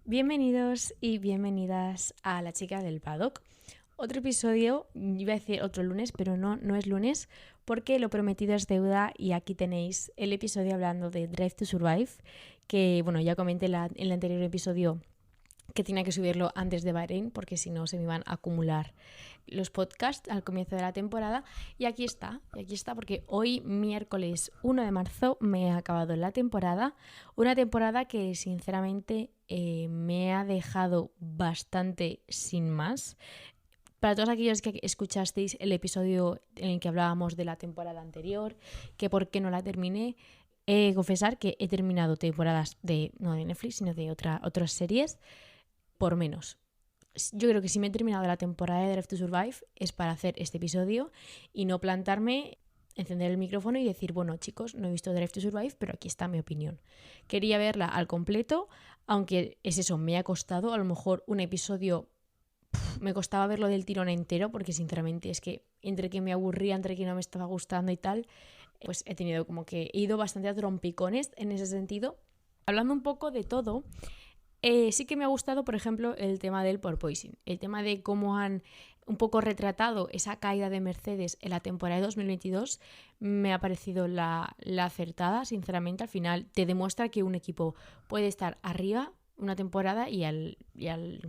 Bienvenidos y bienvenidas a La Chica del Paddock. Otro episodio, iba a decir otro lunes, pero no es lunes, porque lo prometido es deuda y aquí tenéis el episodio hablando de Drive to Survive, que bueno, ya comenté en el anterior episodio que tenía que subirlo antes de Bahrein porque si no se me iban a acumular los podcasts al comienzo de la temporada y aquí está porque hoy miércoles 1 de marzo me ha acabado la temporada, una temporada que sinceramente me ha dejado bastante sin más. Para todos aquellos que escuchasteis el episodio en el que hablábamos de la temporada anterior, que por qué no la terminé, he de confesar que he terminado temporadas no de Netflix, sino de otras series por menos. Yo creo que si me he terminado la temporada de Drive to Survive es para hacer este episodio y no plantarme, encender el micrófono y decir, bueno chicos, no he visto Drive to Survive, pero aquí está mi opinión. Quería verla al completo, aunque es eso, me ha costado, a lo mejor un episodio me costaba verlo del tirón entero, porque sinceramente es que entre que me aburría, entre que no me estaba gustando y tal, pues he tenido como que he ido bastante a trompicones en ese sentido. Hablando un poco de todo, sí que me ha gustado, por ejemplo, el tema del porpoising, el tema de cómo han un poco retratado esa caída de Mercedes en la temporada de 2022, me ha parecido la acertada, sinceramente. Al final te demuestra que un equipo puede estar arriba una temporada y en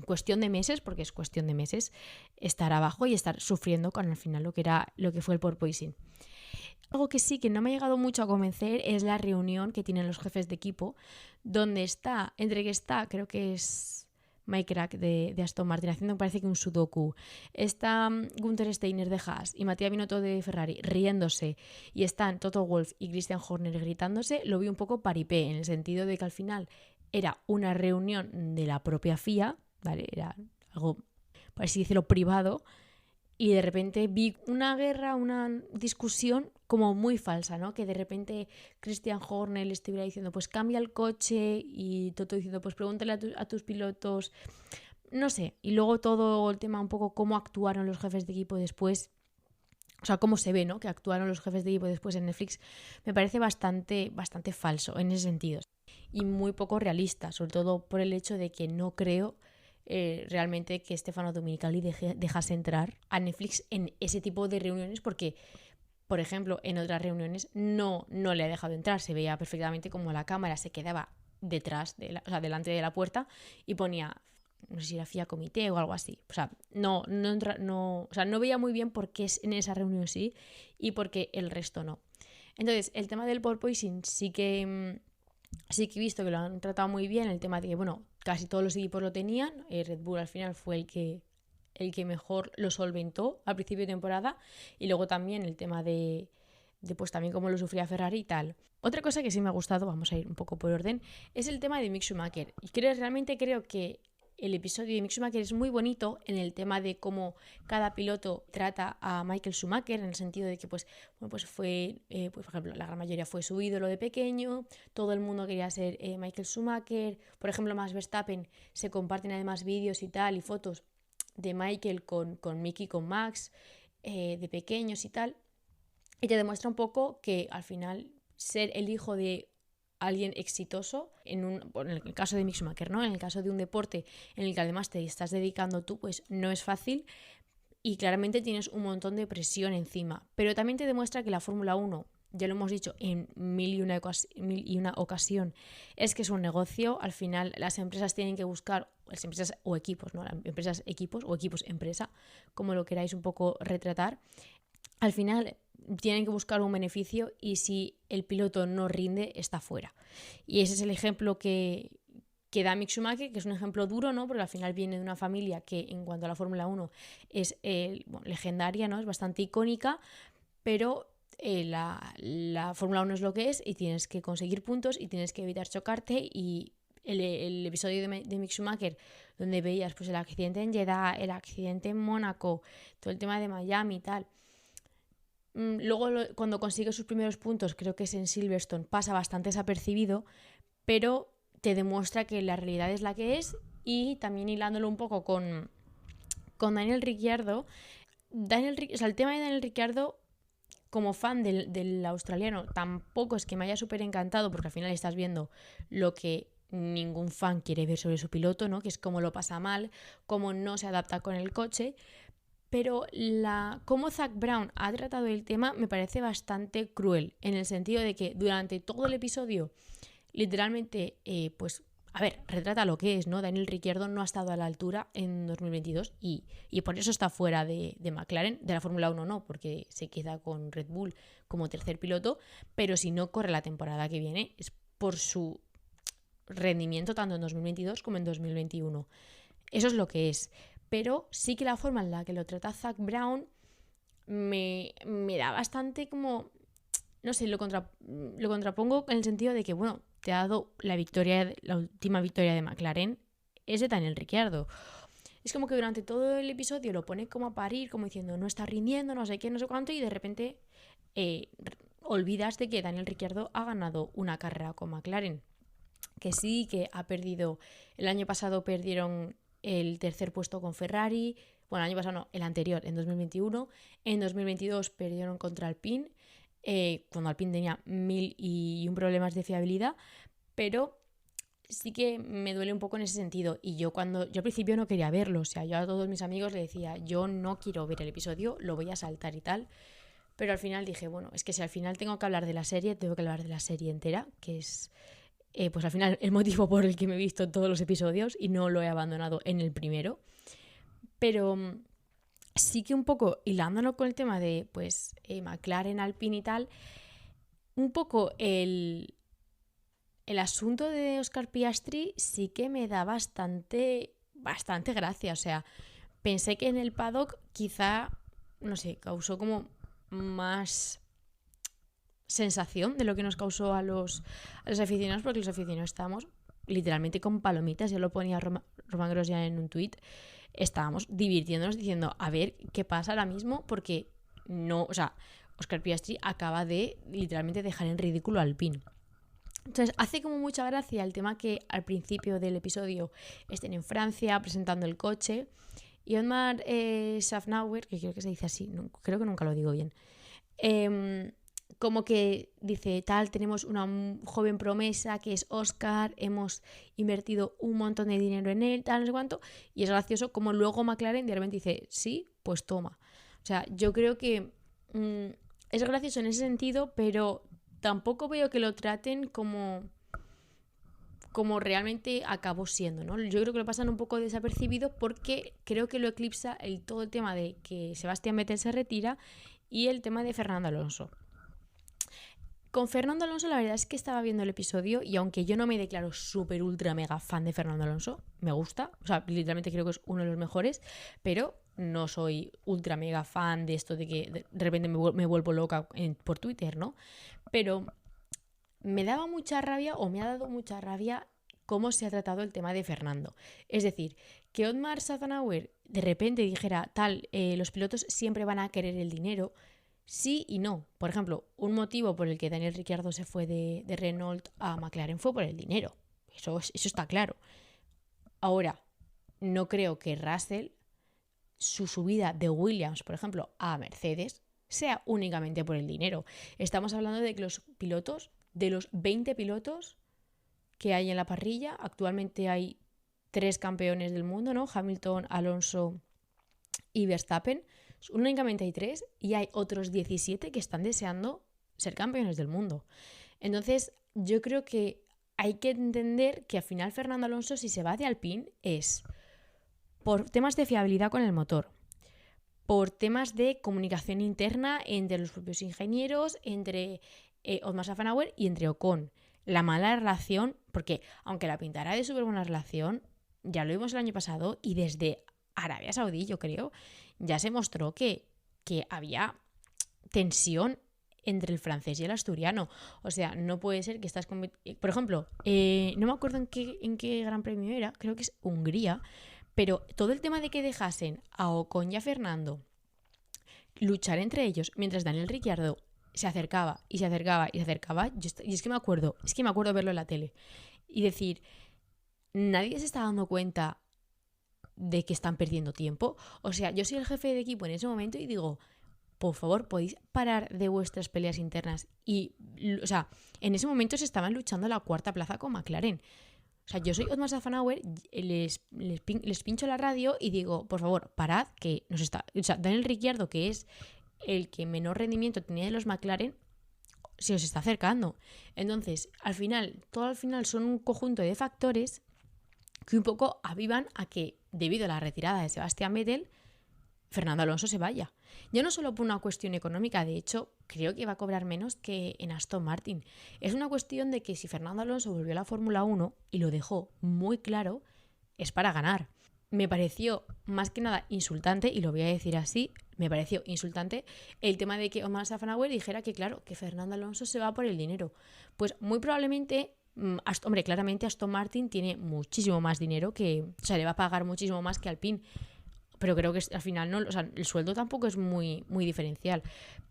cuestión de meses, porque es cuestión de meses, estar abajo y estar sufriendo con al final lo que fue el porpoising. Algo que sí que no me ha llegado mucho a convencer es la reunión que tienen los jefes de equipo, donde está, creo que es Mike Rack de Aston Martin, haciendo me parece que un sudoku. Está Günther Steiner de Haas y Mattia Binotto de Ferrari riéndose y están Toto Wolff y Christian Horner gritándose. Lo vi un poco paripé, en el sentido de que al final era una reunión de la propia FIA, ¿vale? Era algo, por así decirlo, privado. Y de repente vi una guerra, una discusión como muy falsa, ¿no? Que de repente Christian Horner le estuviera diciendo, pues cambia el coche, y Toto diciendo, pues pregúntale a tus pilotos, no sé. Y luego todo el tema un poco cómo actuaron los jefes de equipo después, o sea, cómo se ve, ¿no? Que actuaron los jefes de equipo después en Netflix, me parece bastante falso en ese sentido. Y muy poco realista, sobre todo por el hecho de que no creo realmente que Stefano Domenicali dejase entrar a Netflix en ese tipo de reuniones, porque, por ejemplo, en otras reuniones no le ha dejado entrar. Se veía perfectamente como la cámara se quedaba detrás, delante de la puerta y ponía, no sé si era FIA comité o algo así. O sea, no veía muy bien por qué en esa reunión sí y por qué el resto no. Entonces, el tema del porpoising sí que he visto que lo han tratado muy bien, el tema de que, bueno, casi todos los equipos lo tenían. Red Bull al final fue el que mejor lo solventó al principio de temporada, y luego también el tema de pues también cómo lo sufría Ferrari y tal. Otra cosa que sí me ha gustado, vamos a ir un poco por orden, es el tema de Mick Schumacher. Y realmente creo que el episodio de Mick Schumacher es muy bonito en el tema de cómo cada piloto trata a Michael Schumacher, en el sentido de que pues fue, pues, por ejemplo, la gran mayoría fue su ídolo de pequeño, todo el mundo quería ser Michael Schumacher. Por ejemplo, Max Verstappen, se comparten además vídeos y tal y fotos de Michael con Mickey, con Max, de pequeños y tal, y te demuestra un poco que al final ser el hijo de alguien exitoso, en el caso de Mick Schumacher, ¿no? En el caso de un deporte en el que además te estás dedicando tú, pues no es fácil y claramente tienes un montón de presión encima. Pero también te demuestra que la Fórmula 1, ya lo hemos dicho en mil y una ocasión, es que es un negocio. Al final las empresas tienen que buscar, las empresas o equipos, ¿no? Empresas equipos o equipos empresa, como lo queráis un poco retratar. Al final tienen que buscar un beneficio y si el piloto no rinde, está fuera. Y ese es el ejemplo que da Mick Schumacher, que es un ejemplo duro, ¿no? Porque al final viene de una familia que en cuanto a la Fórmula 1 es legendaria, ¿no? Es bastante icónica, pero la Fórmula 1 es lo que es y tienes que conseguir puntos y tienes que evitar chocarte. Y el episodio de Mick Schumacher, donde veías pues el accidente en Jeddah, el accidente en Mónaco, todo el tema de Miami y tal. Luego cuando consigue sus primeros puntos, creo que es en Silverstone, pasa bastante desapercibido, pero te demuestra que la realidad es la que es. Y también hilándolo un poco con Daniel Ricciardo, o sea, el tema de Daniel Ricciardo, como fan del australiano, tampoco es que me haya súper encantado, porque al final estás viendo lo que ningún fan quiere ver sobre su piloto, ¿no? Que es cómo lo pasa mal, cómo no se adapta con el coche. Pero cómo Zac Brown ha tratado el tema me parece bastante cruel, en el sentido de que durante todo el episodio, literalmente, pues, a ver, retrata lo que es, ¿no? Daniel Ricciardo no ha estado a la altura en 2022 y por eso está fuera de McLaren, de la Fórmula 1 no, porque se queda con Red Bull como tercer piloto, pero si no corre la temporada que viene es por su rendimiento tanto en 2022 como en 2021. Eso es lo que es. Pero sí que la forma en la que lo trata Zac Brown me da bastante como... No sé, lo contrapongo en el sentido de que, bueno, te ha dado la última victoria de McLaren, es de Daniel Ricciardo. Es como que durante todo el episodio lo pone como a parir, como diciendo, no está rindiendo, no sé qué, no sé cuánto, y de repente olvidas de que Daniel Ricciardo ha ganado una carrera con McLaren. Que sí, que ha perdido... El año pasado perdieron el tercer puesto con Ferrari. Bueno, el año pasado no, el anterior, en 2021. En 2022 perdieron contra Alpine, cuando Alpine tenía 1001 problemas de fiabilidad. Pero sí que me duele un poco en ese sentido. Y yo al principio no quería verlo. O sea, yo a todos mis amigos le decía, yo no quiero ver el episodio, lo voy a saltar y tal. Pero al final dije, bueno, es que si al final tengo que hablar de la serie, tengo que hablar de la serie entera, que es... pues al final el motivo por el que me he visto todos los episodios y no lo he abandonado en el primero. Pero sí que un poco hilándolo con el tema de pues McLaren, Alpine y tal, un poco el asunto de Oscar Piastri sí que me da bastante gracia. O sea, pensé que en el paddock quizá, no sé, causó como más sensación de lo que nos causó a los aficionados, porque los aficionados estábamos literalmente con palomitas, ya lo ponía Romain Grosjean en un tuit, estábamos divirtiéndonos diciendo, a ver qué pasa ahora mismo, porque no, o sea, Oscar Piastri acaba de literalmente dejar en ridículo a Alpine. Entonces hace como mucha gracia el tema que al principio del episodio estén en Francia presentando el coche y Otmar Szafnauer, que creo que se dice así, no, creo que nunca lo digo bien, como que dice, tal, tenemos una joven promesa que es Oscar, hemos invertido un montón de dinero en él, tal, no sé cuánto, y es gracioso como luego McLaren de repente dice, sí, pues toma. O sea, yo creo que es gracioso en ese sentido, pero tampoco veo que lo traten como realmente acabó siendo, ¿no? Yo creo que lo pasan un poco desapercibido porque creo que lo eclipsa todo el tema de que Sebastián Vettel se retira y el tema de Fernando Alonso. Con Fernando Alonso la verdad es que estaba viendo el episodio y aunque yo no me declaro súper ultra mega fan de Fernando Alonso, me gusta, o sea, literalmente creo que es uno de los mejores, pero no soy ultra mega fan de esto de que de repente me vuelvo loca por Twitter, ¿no? Pero me daba mucha rabia o me ha dado mucha rabia cómo se ha tratado el tema de Fernando. Es decir, que Otmar Szafnauer de repente dijera, tal, los pilotos siempre van a querer el dinero. Sí y no. Por ejemplo, un motivo por el que Daniel Ricciardo se fue de Renault a McLaren fue por el dinero. Eso está claro. Ahora, no creo que Russell, su subida de Williams, por ejemplo, a Mercedes, sea únicamente por el dinero. Estamos hablando de que los pilotos, de los 20 pilotos que hay en la parrilla, actualmente hay 3 campeones del mundo, ¿no? Hamilton, Alonso y Verstappen. Únicamente hay 3 y hay otros 17 que están deseando ser campeones del mundo. Entonces, yo creo que hay que entender que al final Fernando Alonso, si se va de Alpine, es por temas de fiabilidad con el motor, por temas de comunicación interna entre los propios ingenieros, entre Otmar Szafnauer y entre Ocon. La mala relación, porque aunque la pintara de súper buena relación, ya lo vimos el año pasado y desde Arabia Saudí, yo creo, ya se mostró que había tensión entre el francés y el asturiano. O sea, no puede ser que estás... Por ejemplo, no me acuerdo en qué gran premio era, creo que es Hungría, pero todo el tema de que dejasen a Ocon y a Fernando luchar entre ellos mientras Daniel Ricciardo se acercaba y se acercaba y se acercaba, y es que me acuerdo verlo en la tele y decir, nadie se está dando cuenta de que están perdiendo tiempo. O sea, yo soy el jefe de equipo en ese momento y digo, por favor, podéis parar de vuestras peleas internas. Y, o sea, en ese momento se estaban luchando la 4ª plaza con McLaren. O sea, yo soy Otmar Szafnauer, les pincho la radio y digo, por favor, parad, que nos está... O sea, Daniel Ricciardo, que es el que menor rendimiento tenía de los McLaren, se os está acercando. Entonces, todo al final son un conjunto de factores que un poco avivan a que, debido a la retirada de Sebastián Vettel, Fernando Alonso se vaya. Ya no solo por una cuestión económica, de hecho, creo que va a cobrar menos que en Aston Martin. Es una cuestión de que si Fernando Alonso volvió a la Fórmula 1 y lo dejó muy claro, es para ganar. Me pareció más que nada insultante, y lo voy a decir así, me pareció insultante el tema de que Otmar Szafnauer dijera que, claro, que Fernando Alonso se va por el dinero. Pues muy probablemente, claramente Aston Martin tiene muchísimo más dinero o sea, le va a pagar muchísimo más que Alpine. Pero creo que al final no, o sea, el sueldo tampoco es muy, muy diferencial.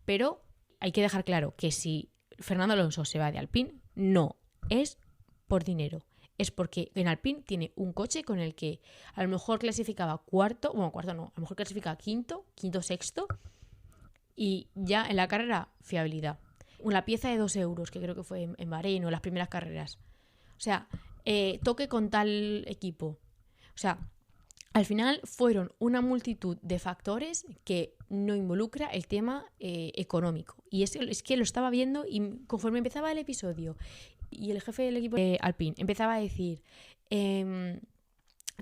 Pero hay que dejar claro que si Fernando Alonso se va de Alpine, no es por dinero. Es porque en Alpine tiene un coche con el que a lo mejor clasificaba cuarto no, a lo mejor clasificaba quinto, sexto, y ya en la carrera, fiabilidad. Una pieza de 2 euros, que creo que fue en Bahrein o en las primeras carreras. O sea, toque con tal equipo. O sea, al final fueron una multitud de factores que no involucra el tema económico. Y es que lo estaba viendo y conforme empezaba el episodio y el jefe del equipo de Alpine empezaba a decir,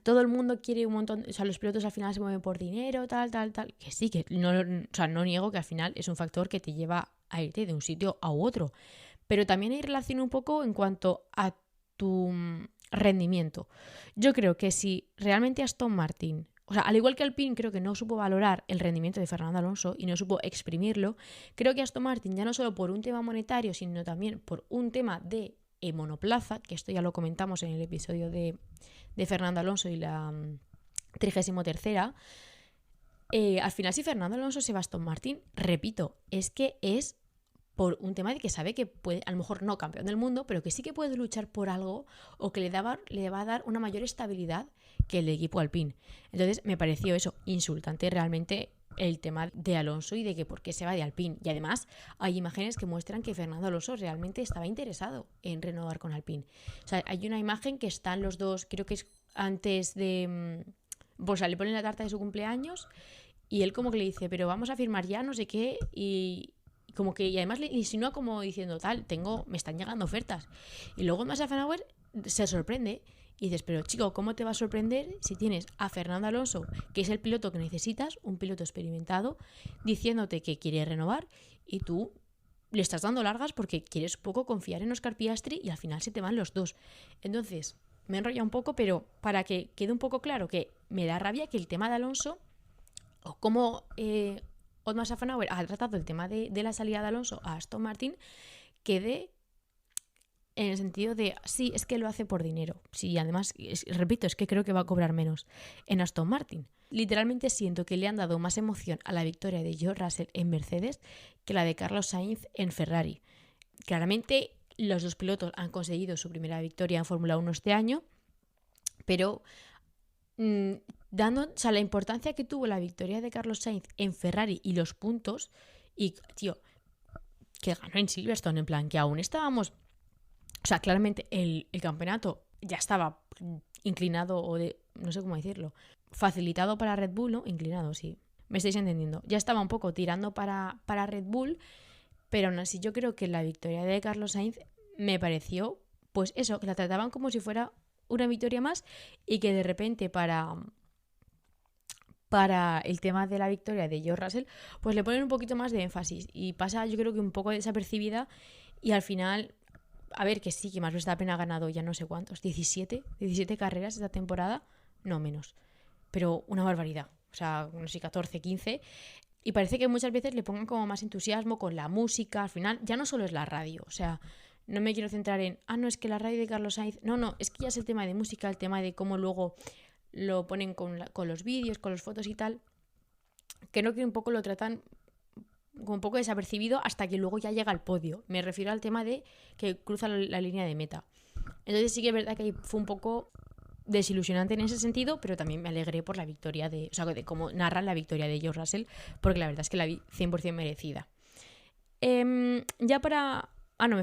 todo el mundo quiere un montón, o sea, los pilotos al final se mueven por dinero, tal, que sí, que no niego que al final es un factor que te lleva a irte de un sitio a otro. Pero también hay relación un poco en cuanto a tu rendimiento. Yo creo que si realmente Aston Martin, o sea, al igual que Alpine, creo que no supo valorar el rendimiento de Fernando Alonso y no supo exprimirlo, creo que Aston Martin, ya no solo por un tema monetario, sino también por un tema de monoplaza, que esto ya lo comentamos en el episodio de Fernando Alonso y la 33ª, al final si Fernando Alonso se va a Aston Martin, repito, es que es por un tema de que sabe que puede, a lo mejor no campeón del mundo, pero que sí que puede luchar por algo o que le va a dar una mayor estabilidad que el equipo Alpine. Entonces me pareció eso insultante realmente el tema de Alonso y de que por qué se va de Alpine. Y además hay imágenes que muestran que Fernando Alonso realmente estaba interesado en renovar con Alpine. O sea, hay una imagen que están los dos, creo que es antes de... Pues le ponen la tarta de su cumpleaños y él como que le dice, pero vamos a firmar ya, no sé qué, y además le insinúa como diciendo me están llegando ofertas. Y luego Massa Szafnauer se sorprende y dices, pero chico, ¿cómo te va a sorprender si tienes a Fernando Alonso, que es el piloto que necesitas, un piloto experimentado, diciéndote que quiere renovar y tú le estás dando largas porque quieres poco confiar en Oscar Piastri y al final se te van los dos? Entonces, me enrolla un poco, pero para que quede un poco claro que me da rabia que el tema de Alonso, o cómo Otmar Szafnauer ha tratado el tema de la salida de Alonso a Aston Martin, quede en el sentido de, sí, es que lo hace por dinero. Sí, además, repito, es que creo que va a cobrar menos en Aston Martin. Literalmente siento que le han dado más emoción a la victoria de George Russell en Mercedes que la de Carlos Sainz en Ferrari. Claramente, los dos pilotos han conseguido su primera victoria en Fórmula 1 este año, pero dando, o sea, la importancia que tuvo la victoria de Carlos Sainz en Ferrari y los puntos, y, tío, que ganó en Silverstone, en plan, que aún estábamos... O sea, claramente el campeonato ya estaba inclinado no sé cómo decirlo, facilitado para Red Bull, ¿no? Inclinado, sí. Me estáis entendiendo. Ya estaba un poco tirando para Red Bull, pero aún así yo creo que la victoria de Carlos Sainz me pareció, pues eso, que la trataban como si fuera una victoria más y que de repente para el tema de la victoria de George Russell, pues le ponen un poquito más de énfasis y pasa yo creo que un poco desapercibida y al final... A ver, que sí, que Max Verstappen ha ganado ya no sé cuántos, 17 carreras esta temporada, no menos, pero una barbaridad, o sea, no sé, 14, 15, y parece que muchas veces le pongan como más entusiasmo con la música, al final ya no solo es la radio, o sea, no me quiero centrar en, no, es que la radio de Carlos Sainz, no, es que ya es el tema de música, el tema de cómo luego lo ponen con los vídeos, con las fotos y tal, creo que un poco lo tratan... como un poco desapercibido hasta que luego ya llega al podio. Me refiero al tema de que cruza la línea de meta. Entonces sí que es verdad que fue un poco desilusionante en ese sentido, pero también me alegré por la victoria de cómo narran la victoria de George Russell, porque la verdad es que la vi 100% merecida. Me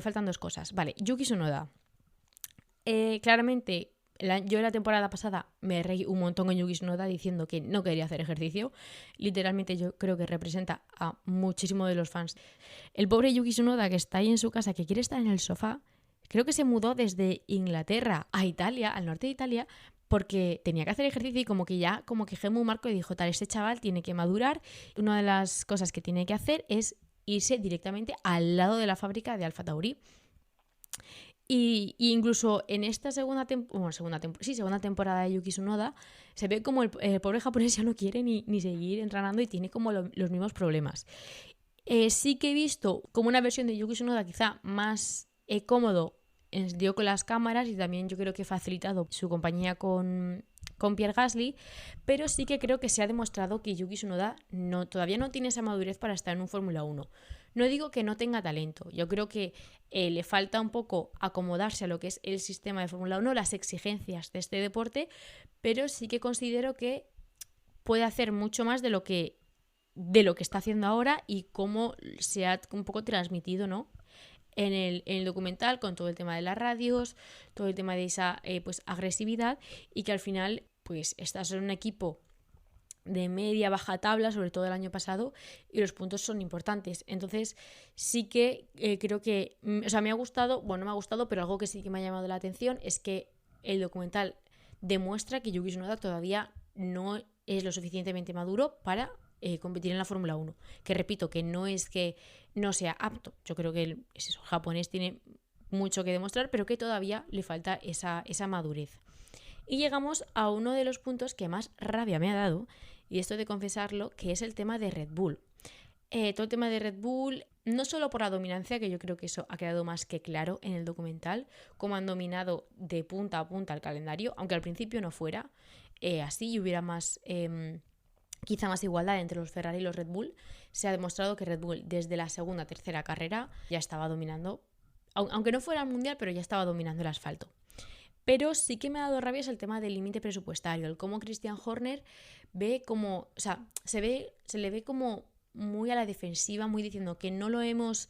faltan 2 cosas. Vale, Yuki Tsunoda. Claramente Yo la temporada pasada me reí un montón con Yuki Tsunoda diciendo que no quería hacer ejercicio. Literalmente yo creo que representa a muchísimo de los fans. El pobre Yuki Tsunoda que está ahí en su casa, que quiere estar en el sofá, creo que se mudó desde Inglaterra a Italia, al norte de Italia, porque tenía que hacer ejercicio y como que Helmut Marko dijo, tal, este chaval tiene que madurar. Una de las cosas que tiene que hacer es irse directamente al lado de la fábrica de Alfa Tauri. Y incluso en esta segunda temporada de Yuki Tsunoda se ve como el pobre japonés ya no quiere ni seguir entrenando y tiene como los mismos problemas. Sí que he visto como una versión de Yuki Tsunoda quizá más cómodo en sentido con las cámaras, y también yo creo que ha facilitado su compañía con Pierre Gasly, pero sí que creo que se ha demostrado que Yuki Tsunoda todavía no tiene esa madurez para estar en un Fórmula 1. No digo que no tenga talento, yo creo que le falta un poco acomodarse a lo que es el sistema de Fórmula 1, las exigencias de este deporte, pero sí que considero que puede hacer mucho más de lo que está haciendo ahora y cómo se ha un poco transmitido, ¿no?, en el documental, con todo el tema de las radios, todo el tema de esa pues agresividad, y que al final pues estás en un equipo de media baja tabla, sobre todo el año pasado, y los puntos son importantes. Entonces sí que creo que, me ha gustado, bueno, no me ha gustado, pero algo que sí que me ha llamado la atención es que el documental demuestra que Yuki Tsunoda todavía no es lo suficientemente maduro para competir en la Fórmula 1. Que repito, que no es que no sea apto. Yo creo que el japonés tiene mucho que demostrar, pero que todavía le falta esa madurez. Y llegamos a uno de los puntos que más rabia me ha dado, y esto de confesarlo, que es el tema de Red Bull. Todo el tema de Red Bull, no solo por la dominancia, que yo creo que eso ha quedado más que claro en el documental, como han dominado de punta a punta el calendario, aunque al principio no fuera así y hubiera más... quizá más igualdad entre los Ferrari y los Red Bull. Se ha demostrado que Red Bull desde la segunda, tercera carrera ya estaba dominando, aunque no fuera el mundial, pero ya estaba dominando el asfalto. Pero sí que me ha dado rabia el tema del límite presupuestario, el cómo Christian Horner ve como, o sea, se le ve como muy a la defensiva, muy diciendo que no lo hemos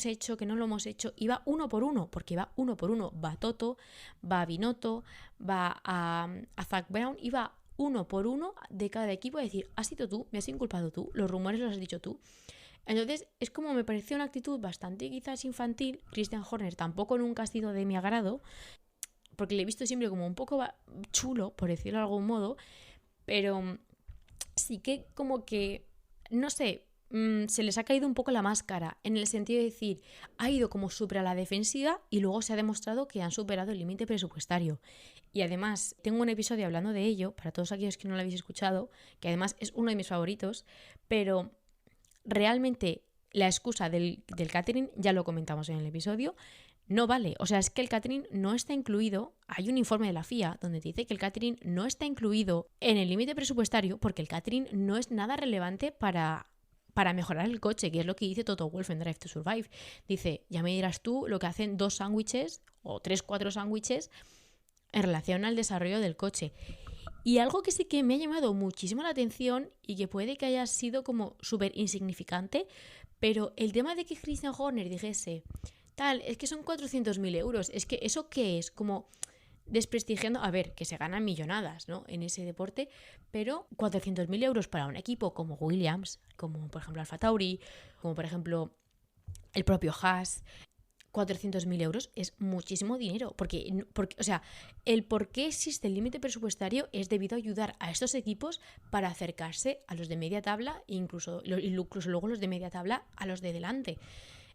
hecho, y va uno por uno, porque va uno por uno. Va Toto, va Binotto, va a Zak Brown, y va uno por uno de cada equipo a decir, has sido tú, me has inculpado tú, los rumores los has dicho tú. Entonces es como, me pareció una actitud bastante quizás infantil. Christian Horner tampoco nunca ha sido de mi agrado, porque le he visto siempre como un poco chulo, por decirlo de algún modo, pero sí que como que, no sé, se les ha caído un poco la máscara, en el sentido de decir, ha ido como súper a la defensiva y luego se ha demostrado que han superado el límite presupuestario. Y además tengo un episodio hablando de ello, para todos aquellos que no lo habéis escuchado, que además es uno de mis favoritos, pero realmente la excusa del catering, ya lo comentamos en el episodio, no vale. O sea, es que el catering no está incluido. Hay un informe de la FIA donde te dice que el catering no está incluido en el límite presupuestario, porque el catering no es nada relevante para mejorar el coche, que es lo que dice Toto Wolff en Drive to Survive. Dice, ya me dirás tú lo que hacen 2 sándwiches o 3-4 sándwiches en relación al desarrollo del coche. Y algo que sí que me ha llamado muchísimo la atención, y que puede que haya sido como súper insignificante, pero el tema de que Christian Horner dijese, tal, es que son 400.000 euros, es que ¿eso qué es? Como desprestigiando, a ver, que se ganan millonadas, ¿no?, en ese deporte, pero 400.000 euros para un equipo como Williams, como por ejemplo Alfa Tauri, como por ejemplo el propio Haas, 400.000 euros es muchísimo dinero, porque, o sea, el por qué existe el límite presupuestario es debido a ayudar a estos equipos para acercarse a los de media tabla, e incluso luego los de media tabla a los de delante.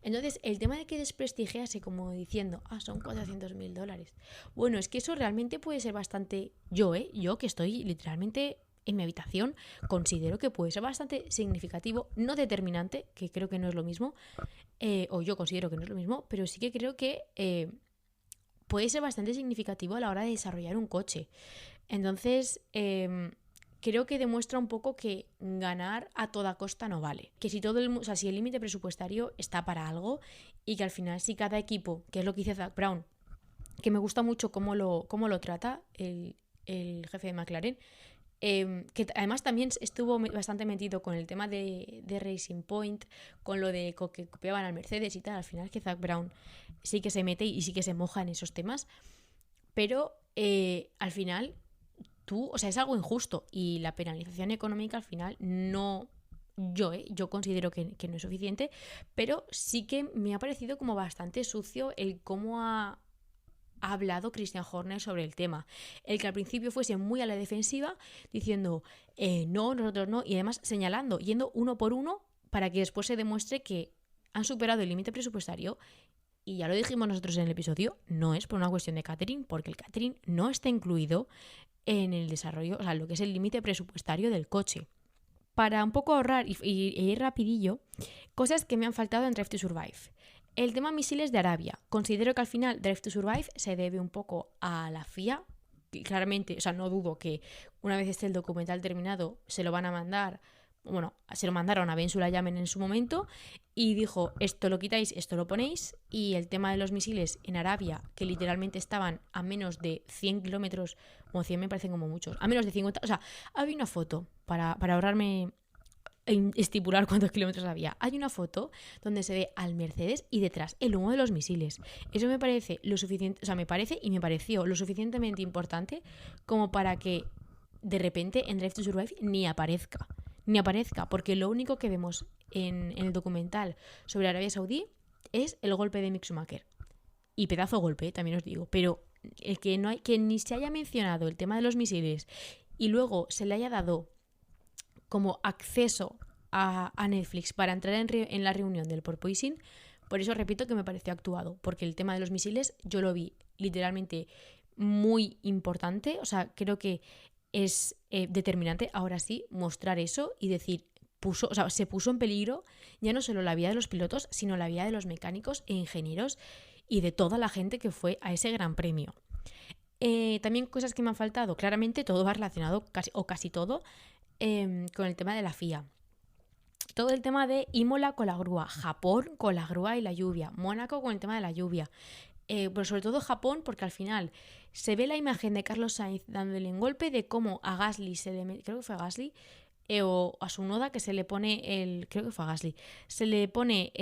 Entonces, el tema de que desprestigiase como diciendo, son 400.000 dólares. Bueno, es que eso realmente puede ser bastante... Yo que estoy literalmente en mi habitación, considero que puede ser bastante significativo, no determinante, que creo que no es lo mismo, o yo considero que no es lo mismo, pero sí que creo que puede ser bastante significativo a la hora de desarrollar un coche. Entonces, creo que demuestra un poco que ganar a toda costa no vale. Que si si el límite presupuestario está para algo, y que al final si cada equipo, que es lo que dice Zak Brown, que me gusta mucho cómo lo trata el jefe de McLaren, que además también estuvo bastante metido con el tema de Racing Point, con lo de que copiaban al Mercedes y tal. Al final que Zak Brown sí que se mete y sí que se moja en esos temas, pero al final o sea, es algo injusto y la penalización económica al final no, yo considero que no es suficiente, pero sí que me ha parecido como bastante sucio el cómo ha hablado Christian Horner sobre el tema. El que al principio fuese muy a la defensiva, diciendo no, nosotros no, y además señalando, yendo uno por uno para que después se demuestre que han superado el límite presupuestario. Y ya lo dijimos nosotros en el episodio, no es por una cuestión de catering, porque el catering no está incluido en el desarrollo, o sea, lo que es el límite presupuestario del coche. Para un poco ahorrar e ir rapidillo, cosas que me han faltado en Drive to Survive. El tema misiles de Arabia. Considero que al final Drive to Survive se debe un poco a la FIA. Claramente, o sea, no dudo que una vez esté el documental terminado se lo van a mandar. Bueno, se lo mandaron a Ben Sulayem en su momento y dijo, esto lo quitáis, esto lo ponéis. Y el tema de los misiles en Arabia, que literalmente estaban a menos de 100 kilómetros, o 100 me parecen como muchos, a menos de 50, o sea, había una foto para ahorrarme estipular cuántos kilómetros había. Hay una foto donde se ve al Mercedes y detrás el humo de los misiles. Eso me parece lo suficiente, o sea, me parece y me pareció lo suficientemente importante como para que de repente en Drive to Survive ni aparezca, porque lo único que vemos en el documental sobre Arabia Saudí es el golpe de Mick Schumacher. Y pedazo golpe, también os digo, pero el que no hay, que ni se haya mencionado el tema de los misiles y luego se le haya dado como acceso a Netflix para entrar en la reunión del porpoising, por eso repito que me pareció actuado, porque el tema de los misiles yo lo vi literalmente muy importante, o sea, creo que es determinante ahora sí mostrar eso y decir, se puso en peligro ya no solo la vida de los pilotos, sino la vida de los mecánicos e ingenieros y de toda la gente que fue a ese gran premio. También cosas que me han faltado, claramente todo va relacionado, casi todo, con el tema de la FIA. Todo el tema de Imola con la grúa, Japón con la grúa y la lluvia, Mónaco con el tema de la lluvia. Pero sobre todo Japón, porque al final se ve la imagen de Carlos Sainz dándole un golpe de cómo a Gasly creo que fue a Gasly, o a Tsunoda, que se le pone creo que fue a Gasly, se le pone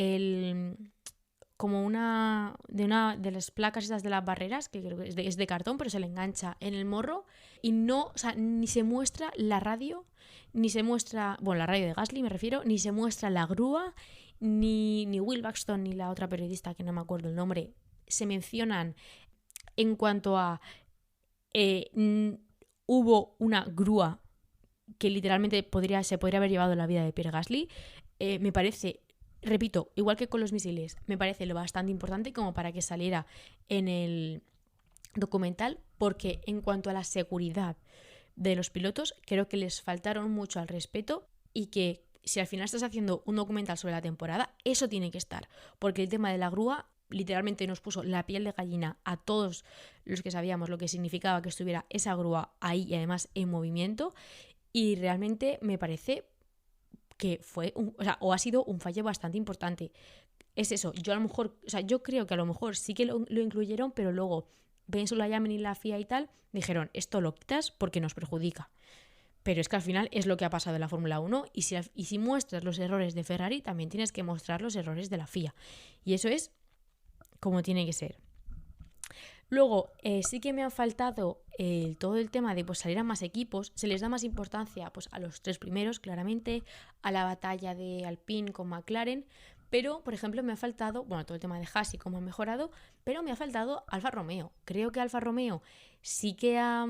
como una de las placas esas de las barreras, que creo que es de cartón, pero se le engancha en el morro y no, o sea, ni se muestra la radio, ni se muestra, bueno, la radio de Gasly me refiero, ni se muestra la grúa, ni Will Buxton ni la otra periodista, que no me acuerdo el nombre, se mencionan en cuanto a hubo una grúa que literalmente se podría haber llevado la vida de Pierre Gasly. Me parece, repito, igual que con los misiles, me parece lo bastante importante como para que saliera en el documental, porque en cuanto a la seguridad de los pilotos, creo que les faltaron mucho al respeto y que si al final estás haciendo un documental sobre la temporada, eso tiene que estar, porque el tema de la grúa literalmente nos puso la piel de gallina a todos los que sabíamos lo que significaba que estuviera esa grúa ahí y además en movimiento, y realmente me parece que fue o ha sido un fallo bastante importante. Es eso, yo a lo mejor, o sea, yo creo que a lo mejor sí que lo incluyeron, pero luego Ben Sulayem y la FIA y tal dijeron, esto lo quitas porque nos perjudica. Pero es que al final es lo que ha pasado en la Fórmula 1 y si muestras los errores de Ferrari, también tienes que mostrar los errores de la FIA. Y eso es como tiene que ser. Luego, sí que me ha faltado todo el tema de salir a más equipos. Se les da más importancia a los tres primeros, claramente, a la batalla de Alpine con McLaren. Pero, por ejemplo, me ha faltado, todo el tema de Haas y cómo ha mejorado, pero me ha faltado Alfa Romeo. Creo que Alfa Romeo sí que ha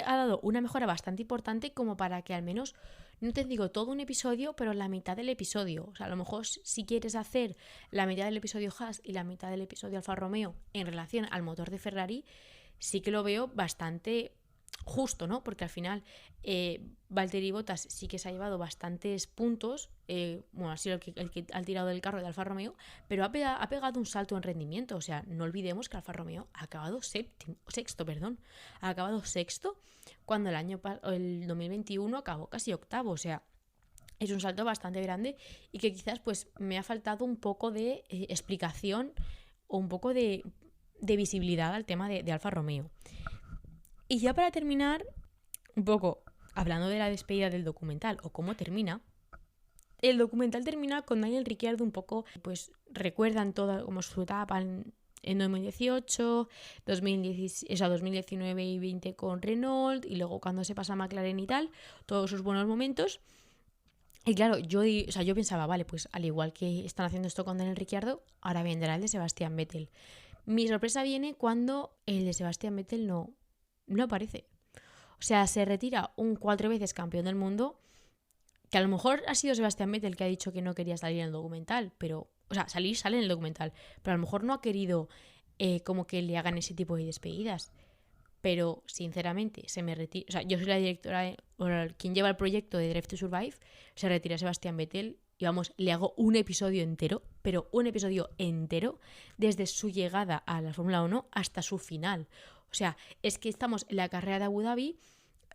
dado una mejora bastante importante como para que al menos, no te digo todo un episodio, pero la mitad del episodio. O sea, a lo mejor si quieres hacer la mitad del episodio Haas y la mitad del episodio Alfa Romeo en relación al motor de Ferrari, sí que lo veo bastante justo, ¿no? Porque al final Valtteri Bottas sí que se ha llevado bastantes puntos, ha sido el que ha tirado del carro de Alfa Romeo, pero ha pegado un salto en rendimiento. O sea, no olvidemos que Alfa Romeo ha acabado sexto, cuando el 2021 acabó casi octavo. O sea, es un salto bastante grande y que quizás me ha faltado un poco de explicación o un poco de visibilidad al tema de Alfa Romeo. Y ya para terminar, un poco hablando de la despedida del documental o cómo termina, el documental termina con Daniel Ricciardo un poco, recuerdan todo como su etapa en 2018, 2019 y 2020 con Renault, y luego cuando se pasa a McLaren y tal, todos sus buenos momentos. Y claro, yo pensaba, vale, pues al igual que están haciendo esto con Daniel Ricciardo, ahora vendrá el de Sebastian Vettel. Mi sorpresa viene cuando el de Sebastian Vettel no aparece. O sea, se retira un 4 veces campeón del mundo, que a lo mejor ha sido Sebastian Vettel que ha dicho que no quería salir en el documental, pero, o sea, sale en el documental, pero a lo mejor no ha querido como que le hagan ese tipo de despedidas. Pero, sinceramente, se me retira. O sea, yo soy la directora, quien lleva el proyecto de Drive to Survive, se retira Sebastian Vettel y vamos, le hago un episodio entero, pero un episodio entero, desde su llegada a la Fórmula 1 hasta su final. O sea, es que estamos en la carrera de Abu Dhabi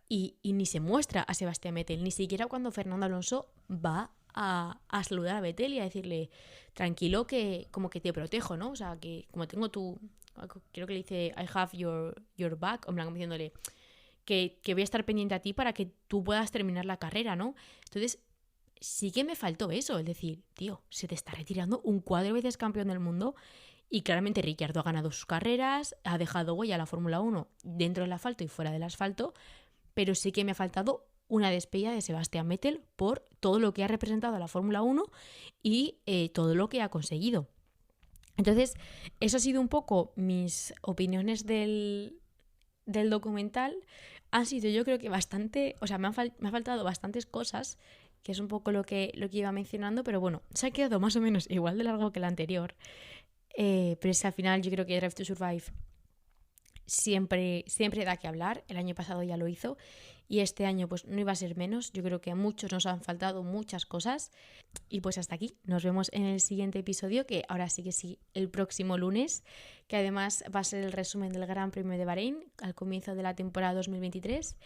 y ni se muestra a Sebastian Vettel, ni siquiera cuando Fernando Alonso va a saludar a Vettel y a decirle, tranquilo, que como que te protejo, ¿no? O sea, que como tengo tu... Creo que le dice, I have your back, en plan, como diciéndole que voy a estar pendiente a ti para que tú puedas terminar la carrera, ¿no? Entonces, sí que me faltó eso, es decir, tío, se te está retirando un 4 veces campeón del mundo y claramente Ricciardo ha ganado sus carreras, ha dejado huella a la Fórmula 1 dentro del asfalto y fuera del asfalto, pero sí que me ha faltado una despedida de Sebastian Vettel por todo lo que ha representado a la Fórmula 1 y todo lo que ha conseguido. Entonces, eso ha sido un poco mis opiniones del documental. Han sido, yo creo que bastante, o sea, me ha faltado bastantes cosas, que es un poco lo que iba mencionando, pero bueno, se ha quedado más o menos igual de largo que el anterior. Pero es que al final yo creo que Drive to Survive siempre da que hablar. El año pasado ya lo hizo y este año pues no iba a ser menos. Yo creo que a muchos nos han faltado muchas cosas. Y pues hasta aquí, nos vemos en el siguiente episodio, que ahora sí que sí, el próximo lunes, que además va a ser el resumen del Gran Premio de Bahrein al comienzo de la temporada 2023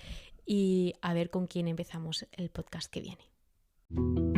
y a ver con quién empezamos el podcast que viene.